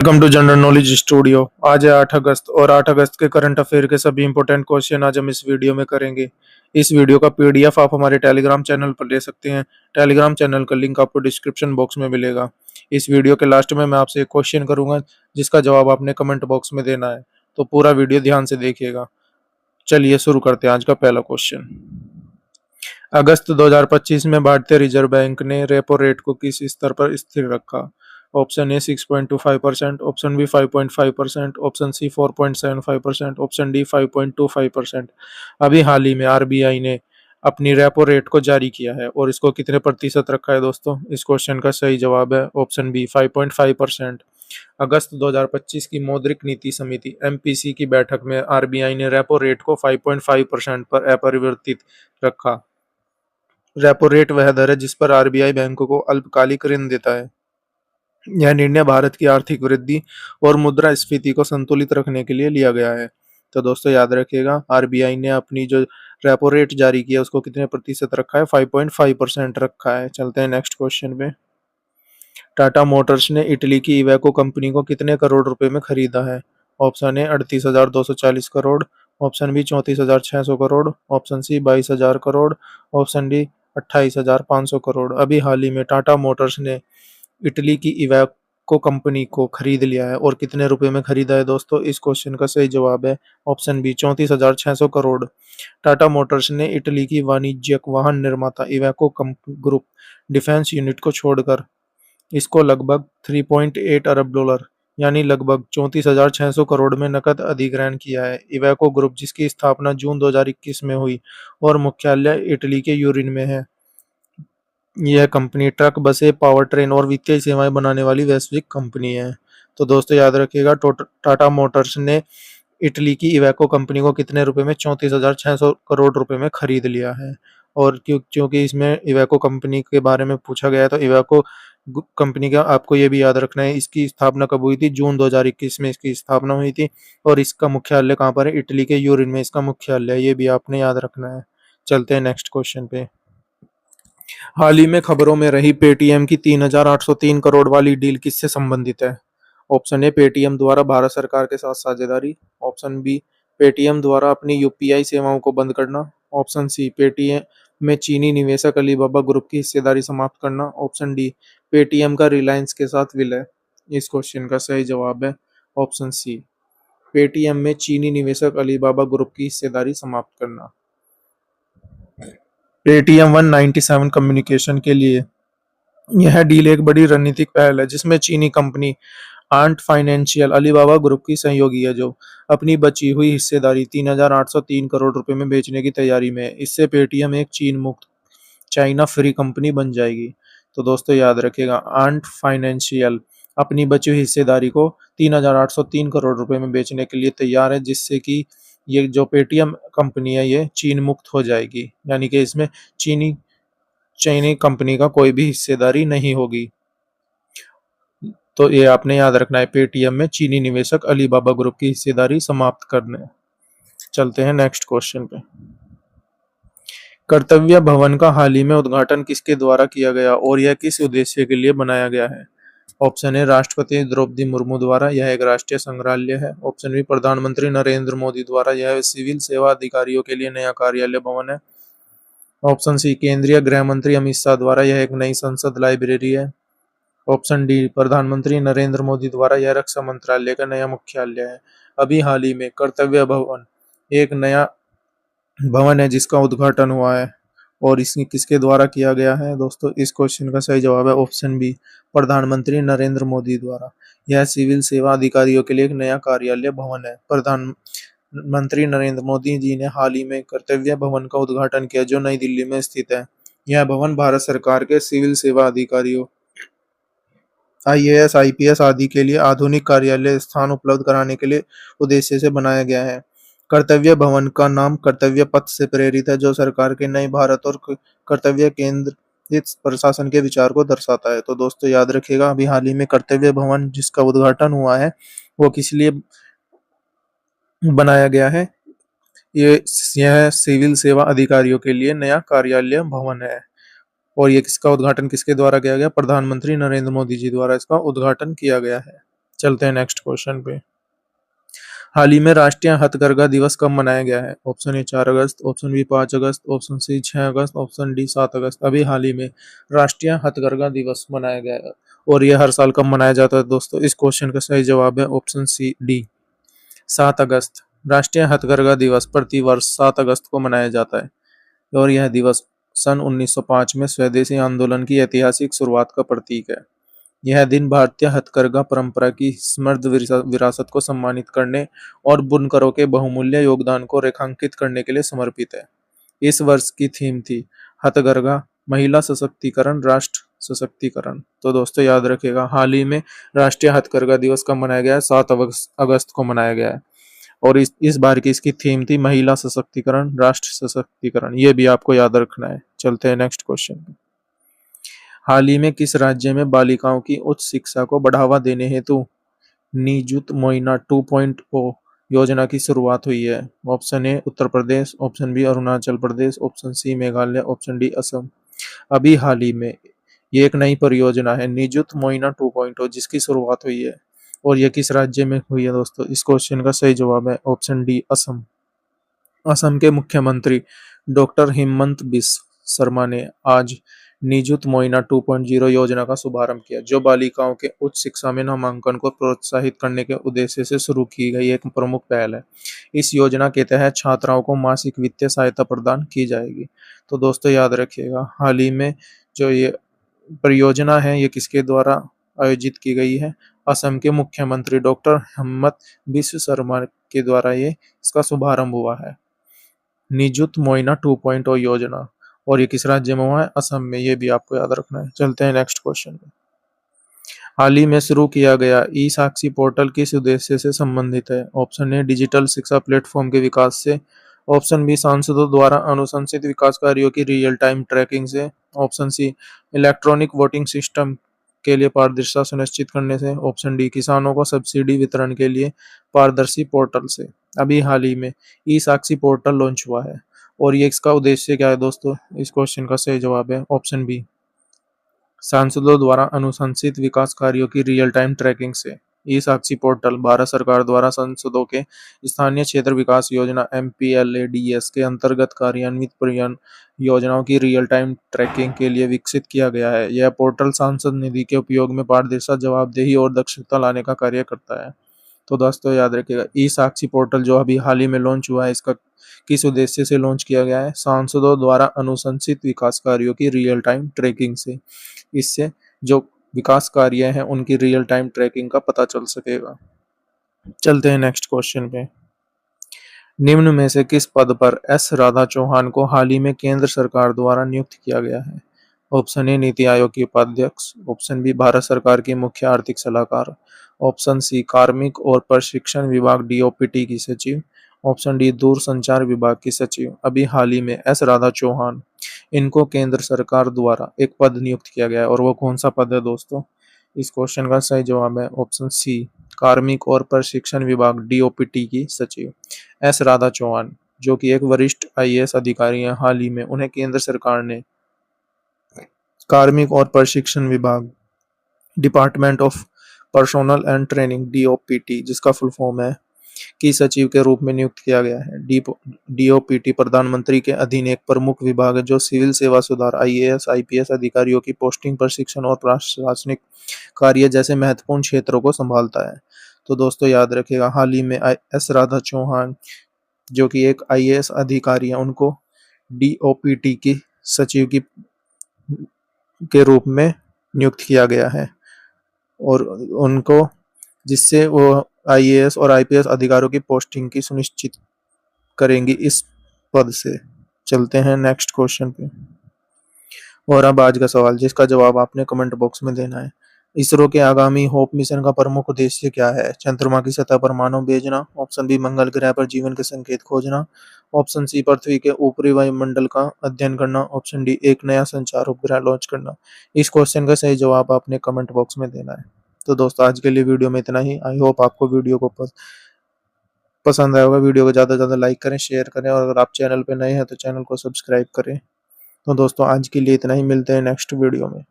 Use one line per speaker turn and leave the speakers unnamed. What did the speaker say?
Welcome to general knowledge studio. आज है 8 अगस्त और 8 अगस्त के करंट अफेयर के सभी इंपॉर्टेंट क्वेश्चन आज हम इस वीडियो में करेंगे। इस वीडियो का पीडीएफ आप हमारे टेलीग्राम चैनल पर ले सकते हैं। टेलीग्राम चैनल का लिंक आपको डिस्क्रिप्शन बॉक्स में मिलेगा। इस वीडियो के लास्ट में मैं आपसे एक क्वेश्चन करूंगा जिसका जवाब आपने कमेंट बॉक्स में देना है, तो पूरा वीडियो ध्यान से देखिएगा। चलिए शुरू करते हैं आज का पहला क्वेश्चन। अगस्त 2025 में भारतीय रिजर्व बैंक ने रेपो रेट को किस स्तर पर स्थिर रखा? Option A 6.25%, option B 5.5%, option C 4.75%, option D 5.25%। अभी हाल ही में आरबीआई ने अपनी रेपो रेट को जारी किया है और इसको कितने प्रतिशत रखा है दोस्तों? इस क्वेश्चन का सही जवाब है ऑप्शन बी 5.5%। अगस्त 2025 की मौद्रिक नीति समिति एमपीसी की बैठक में आरबीआई ने रेपो रेट को 5.5% पर अपरिवर्तित रखा। रेपो रेट वह दर है जिस पर आरबीआई बैंकों को अल्पकालिक ऋण देता है। यह निर्णय भारत की आर्थिक वृद्धि और मुद्रास्फीति को संतुलित रखने के लिए लिया गया है। तो दोस्तों याद रखिएगा, आरबीआई ने अपनी जो रेपो रेट जारी किया उसको कितने प्रतिशत रखा है? 5.5% रखा है। चलते हैं नेक्स्ट क्वेश्चन पे। टाटा मोटर्स ने इटली की इवेको कंपनी को कितने करोड़ रुपए में खरीदा है? Option A 38,240 crore, option B 34,600 crore, option C 22,000 crore, option D 28,500 crore. अभी हाल ही में टाटा मोटर्स ने इटली की इवेको कंपनी को खरीद लिया है और कितने रुपए में खरीदा है दोस्तों? इस क्वेश्चन का सही जवाब है option B 34,600 crore. Tata Motors ने इटली की वाणिज्यिक वाहन निर्माता इवेको ग्रुप डिफेंस यूनिट को छोड़कर इसको लगभग 3.8 अरब डॉलर यानी लगभग 34,600 करोड़ में नकद अधिग्रहण किया है। इवेको ग्रुप जिसकी स्थापना जून 2021 में हुई और मुख्यालय इटली के यूरिन में है। यह कंपनी ट्रक, बसें, पावर ट्रेन और वित्तीय सेवाएं बनाने वाली वैश्विक कंपनी है। तो दोस्तों याद रखिएगा, टाटा मोटर्स ने इटली की इवेको कंपनी को कितने रुपए में? 34,600 करोड़ रुपए में खरीद लिया है। और क्योंकि इसमें इवेको कंपनी के बारे में पूछा गया है, तो इवेको कंपनी का आपको ये भी याद रखना है, इसकी स्थापना कब हुई थी? जून 2021 में इसकी स्थापना हुई थी। और इसका मुख्यालय कहाँ पर है? इटली के यूरिन में इसका मुख्यालय है, ये भी आपने याद रखना है। चलते हैं नेक्स्ट क्वेश्चन पे। हाल ही में खबरों में रही पेटीएम की 3,803 करोड़ वाली डील किससे संबंधित है? ऑप्शन ए पेटीएम द्वारा भारत सरकार के साथ साझेदारी, ऑप्शन बी पेटीएम द्वारा अपनी यूपीआई सेवाओं को बंद करना, ऑप्शन सी पेटीएम में चीनी निवेशक अलीबाबा ग्रुप की हिस्सेदारी समाप्त करना, ऑप्शन डी पेटीएम का रिलायंस के साथ विलय। इस क्वेश्चन का सही जवाब है ऑप्शन सी पेटीएम में चीनी निवेशक अलीबाबा ग्रुप की हिस्सेदारी समाप्त करना। पेटीएम 197 कम्युनिकेशन के लिए यह डील एक बड़ी रणनीतिक पहल है जिसमें चीनी company Ant financial Alibaba group की सहयोगी है, जो अपनी बची हुई हिस्सेदारी 3,803 करोड़ रुपए में बेचने की तैयारी में है। इससे पेटीएम एक चीन मुक्त, चाइना फ्री कंपनी बन जाएगी। तो दोस्तों याद रखिएगा, आंट फाइनेंशियल अपनी बची हुई हिस्सेदारी को 3,803 करोड़ रुपए में बेचने के लिए तैयार है, जिससे कि ये जो पेटीएम कंपनी है ये चीन मुक्त हो जाएगी, यानी कि इसमें चीनी चीनी कंपनी का कोई भी हिस्सेदारी नहीं होगी। तो ये आपने याद रखना है, पेटीएम में चीनी निवेशक अलीबाबा ग्रुप की हिस्सेदारी समाप्त करने। चलते हैं नेक्स्ट क्वेश्चन पे। कर्तव्य भवन का हाल ही में उद्घाटन किसके द्वारा किया गया और यह किस उद्देश्य के लिए बनाया गया है? ऑप्शन ए राष्ट्रपति द्रौपदी मुर्मू द्वारा, यह एक राष्ट्रीय संग्रहालय है। ऑप्शन बी प्रधानमंत्री नरेंद्र मोदी द्वारा, यह सिविल सेवा अधिकारियों के लिए नया कार्यालय भवन है। ऑप्शन सी केंद्रीय गृह मंत्री अमित शाह द्वारा, यह एक नई संसद लाइब्रेरी है। ऑप्शन डी प्रधानमंत्री नरेंद्र मोदी द्वारा, यह रक्षा मंत्रालय का नया मुख्यालय है। अभी हाल ही में कर्तव्य भवन एक नया भवन है जिसका उद्घाटन हुआ है और इसकी किसके द्वारा किया गया है दोस्तों? इस क्वेश्चन का सही जवाब है ऑप्शन बी प्रधानमंत्री नरेंद्र मोदी द्वारा। यह सिविल सेवा अधिकारियों के लिए एक नया कार्यालय भवन है। प्रधानमंत्री नरेंद्र मोदी जी ने हाल ही में कर्तव्य भवन का उद्घाटन किया जो नई दिल्ली में स्थित है। यह भवन भारत सरकार के सिविल सेवा अधिकारियों, आईएएस, आईपीएस आदि के लिए आधुनिक कार्यालय स्थान उपलब्ध कराने के लिए उद्देश्य से बनाया गया है। कर्तव्य भवन का नाम कर्तव्य पथ से प्रेरित है, जो सरकार के नए भारत और कर्तव्य केंद्रित प्रशासन के विचार को दर्शाता है। तो दोस्तों याद रखिएगा, अभी हाल ही में कर्तव्य भवन जिसका उद्घाटन हुआ है वो किस लिए बनाया गया है? ये यह सिविल सेवा अधिकारियों के लिए नया कार्यालय भवन है। और ये किसका उद्घाटन किसके द्वारा किया गया? प्रधानमंत्री नरेंद्र मोदी जी द्वारा इसका उद्घाटन किया गया है। चलते हैं नेक्स्ट क्वेश्चन पे। हाल ही में राष्ट्रीय हथकरघा दिवस कब मनाया गया है? ऑप्शन ए 4 अगस्त, ऑप्शन बी 5 अगस्त, ऑप्शन सी 6 अगस्त, ऑप्शन डी 7 अगस्त। अभी हाल ही में राष्ट्रीय हथकरघा दिवस मनाया गया है। और ये हर साल कब मनाया जाता है दोस्तों? इस क्वेश्चन का सही जवाब है ऑप्शन सी डी 7 अगस्त। राष्ट्रीय हथकरघा दिवस प्रतिवर्ष 7 अगस्त को मनाया जाता है और यह दिवस सन 1905 में स्वदेशी आंदोलन की ऐतिहासिक शुरुआत का प्रतीक है। यह दिन भारतीय हथकरघा परंपरा की समृद्ध विरासत को सम्मानित करने और बुनकरों के बहुमूल्य योगदान को रेखांकित करने के लिए समर्पित है। इस वर्ष की थीम थी हथकरघा, महिला सशक्तिकरण, राष्ट्र सशक्तिकरण। तो दोस्तों याद रखिएगा, हाल ही में राष्ट्रीय हथकरघा दिवस कब मनाया गया है? 7 अगस्त को मनाया गया है। और इस बार की इसकी थीम थी महिला सशक्तिकरण, राष्ट्र सशक्तिकरण। ये भी आपको याद रखना है। चलते हैं नेक्स्ट क्वेश्चन। हाल ही में किस राज्य में बालिकाओं की उच्च शिक्षा को बढ़ावा देने हेतु निजुत मोइना 2.0 योजना की शुरुआत हुई है? Option A Uttar Pradesh, option B Arunachal Pradesh, option C Meghalaya, option D Assam. अभी हाल ही में ये एक नई परियोजना है निजुत मोइना 2.0 जिसकी शुरुआत हुई है। और ये किस राज्य में हुई है दोस्तों? इस क्वेश्चन का सही जवाब है ऑप्शन डी असम। असम के मुख्यमंत्री डॉक्टर हिमंत बिस्व शर्मा ने आज निजुत मोइना 2.0 योजना का शुभारंभ किया, जो बालिकाओं के उच्च शिक्षा में नामांकन को प्रोत्साहित करने के उद्देश्य से शुरू की गई एक प्रमुख पहल है। इस योजना के तहत छात्राओं को मासिक वित्तीय सहायता प्रदान की जाएगी। तो दोस्तों याद रखिएगा, हाल ही में जो ये परियोजना है ये किसके द्वारा आयोजित की गई है? असम के मुख्यमंत्री डॉक्टर हिमंत बिस्व शर्मा के द्वारा ये इसका शुभारंभ हुआ है, निजुत मोइना 2.0 योजना। और ये किस राज्य में हुआ है? असम में। ये भी आपको याद रखना है। चलते हैं नेक्स्ट क्वेश्चन पे। हाल ही में शुरू किया गया ई साक्षी पोर्टल किस उद्देश्य से संबंधित है? ऑप्शन ए डिजिटल शिक्षा प्लेटफॉर्म के विकास से, ऑप्शन बी सांसदों द्वारा अनुशंसित विकास कार्यों की रियल टाइम ट्रैकिंग से, option C electronic voting system के लिए पारदर्शिता सुनिश्चित करने से, ऑप्शन डी किसानों को सब्सिडी वितरण के लिए पारदर्शी पोर्टल से। अभी हाल ही में ई साक्षी पोर्टल लॉन्च हुआ है और ये इसका उद्देश्य क्या है दोस्तों? इस क्वेश्चन का सही जवाब है ऑप्शन बी सांसदों द्वारा अनुशंसित विकास कार्यों की रियल टाइम ट्रैकिंग से। ई साक्षी पोर्टल भारत सरकार द्वारा सांसदों के स्थानीय क्षेत्र विकास योजना MPLADS के अंतर्गत कार्यान्वित योजनाओं की रियल टाइम ट्रैकिंग के लिए विकसित किया गया है। यह पोर्टल सांसद निधि के उपयोग में पारदर्शिता, जवाबदेही और दक्षता लाने का कार्य करता है। तो दोस्तों याद रखिएगा, ई साक्षी पोर्टल जो अभी हाल ही में लॉन्च हुआ है, इसका किस उद्देश्य से लॉन्च किया गया है? सांसदों द्वारा अनुशंसित विकास कार्यों की रियल टाइम ट्रैकिंग से। इससे जो विकास कार्य हैं उनकी रियल टाइम ट्रैकिंग का पता चल सकेगा। चलते हैं नेक्स्ट क्वेश्चन पे। निम्न में से किस पद पर एस राधा चौहान को हाल ही में केंद्र सरकार द्वारा नियुक्त किया गया है? ऑप्शन ए नीति आयोग के उपाध्यक्ष, ऑप्शन बी भारत सरकार की मुख्य आर्थिक सलाहकार, ऑप्शन सी कार्मिक और प्रशिक्षण विभाग DOPT की सचिव, ऑप्शन डी दूरसंचार विभाग की सचिव। अभी हाल ही में एस राधा चौहान इनको केंद्र सरकार द्वारा एक पद नियुक्त किया गया है और वो कौन सा पद है दोस्तों? इस क्वेश्चन का सही जवाब है ऑप्शन सी कार्मिक और प्रशिक्षण विभाग DOPT की सचिव एस राधा चौहान, जो कि एक वरिष्ठ IAS अधिकारी हैं। हाल ही में उन्हें केंद्र सरकार ने कार्मिक और प्रशिक्षण विभाग, department of personnel and training DOPT जिसका फुल फॉर्म है, की सचिव के रूप में नियुक्त किया गया है। DOPT प्रधानमंत्री के अधीन एक प्रमुख विभाग है जो सिविल सेवा सुधार, IAS IPS अधिकारियों की पोस्टिंग, प्रशिक्षण और प्रशासनिक कार्य जैसे महत्वपूर्ण क्षेत्रों को संभालता है। तो दोस्तों याद रखिएगा, हाल ही में एस राधा चौहान जो कि एक IAS अधिकारी है, उनको DOPT की सचिव के रूप में नियुक्त किया गया है और उनको, जिससे वो IAS और IPS अधिकारियों की पोस्टिंग की सुनिश्चित करेंगी इस पद से। चलते हैं नेक्स्ट क्वेश्चन पे। और अब आज का सवाल जिसका जवाब आपने कमेंट बॉक्स में देना है। इसरो के आगामी होप मिशन का प्रमुख उद्देश्य क्या है? चंद्रमा की सतह पर मानव भेजना, ऑप्शन बी मंगल ग्रह पर जीवन के संकेत खोजना, ऑप्शन सी पृथ्वी के ऊपरी वायुमंडल का अध्ययन करना, ऑप्शन डी एक नया संचार उपग्रह लॉन्च करना। इस क्वेश्चन का सही जवाब आपने कमेंट बॉक्स में देना है। तो दोस्तों आज के लिए वीडियो में इतना ही। आई होप आपको वीडियो को पसंद आया होगा। वीडियो को ज़्यादा से ज़्यादा लाइक करें, शेयर करें और अगर आप चैनल पे नए हैं तो चैनल को सब्सक्राइब करें। तो दोस्तों आज के लिए इतना ही, मिलते हैं नेक्स्ट वीडियो में।